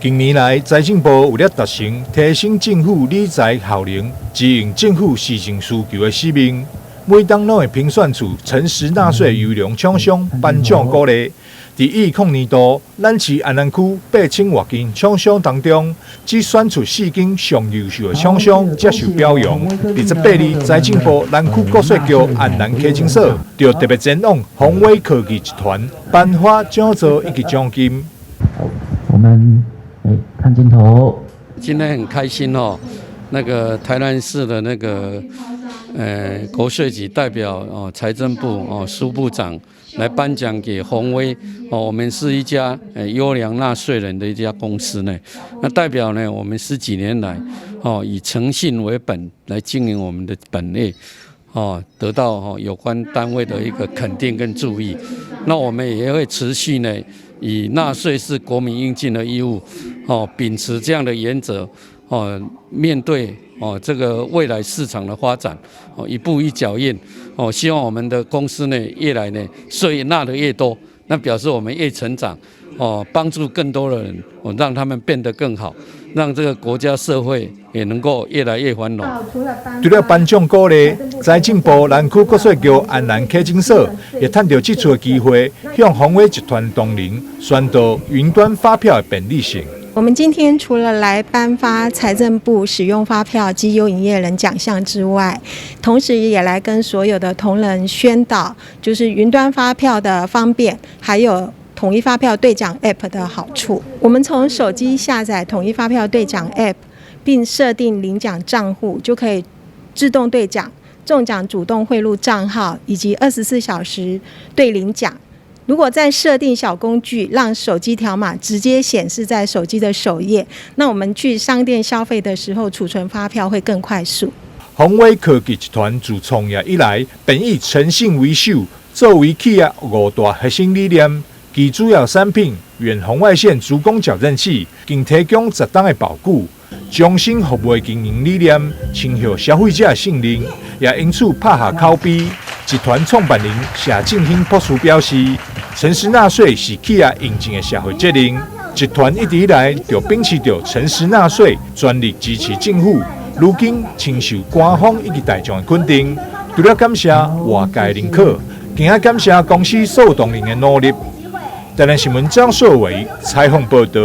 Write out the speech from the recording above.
近年来，财政部为了达成提升政府理财效能、支应政府市政需求的使命，每当拢会评选出诚实纳税优良厂商颁奖鼓励。在2020年度，咱市安南区8000多间厂商当中，只选出4间上优秀的厂商接受表扬。28日，财政部南区国税局安南科警所就特别前往宏伟科技集团颁发奖座以及奖金。我们看镜头。今天很开心哦，那个台南市的那个国税局代表财政部苏部长来颁奖给宏威我们是一家优良纳税人的一家公司呢。那代表呢，我们10几年来以诚信为本来经营我们的本业得到有关单位的一个肯定跟注意。那我们也会持续呢，以纳税是国民应尽的义务秉持这样的原则面对这个未来市场的发展一步一脚印希望我们的公司呢越来呢税纳的越多，那表示我们越成长帮助更多的人让他们变得更好，让这个国家社会也能够越来越繁荣。除了颁奖鼓励，财政部南区国税局安南科警所也趁着这次的机会，向宏伟集团同仁宣导云端发票的便利性。我们今天除了来颁发财政部使用发票及优营业人奖项之外，同时也来跟所有的同仁宣导，就是云端发票的方便，还有统一发票兑奖 App 的好处。我们从手机下载统一发票兑奖 App， 并设定领奖账户，就可以自动兑奖、中奖主动汇入账号以及24小时兑领奖。如果再设定小工具，让手机条码直接显示在手机的首页，那我们去商店消费的时候储存发票会更快速。宏伟科技集团自创业以来，便以诚信为首，作为企业5大核心理念。其主要产品远红外线主攻矫正器，并提供10档的保固。终身服务的经营理念，倾向消费者的信任，也因此拍下口碑。集团创办人谢振兴博士表示，诚实纳税是企业应尽的社会责任。集团一直以来就秉持着诚实纳税，全力支持政府。如今深受官方以及大众的肯定，除了感谢外界认可，更要感谢公司所有同仁的努力。台南新闻张硕伟采访报道。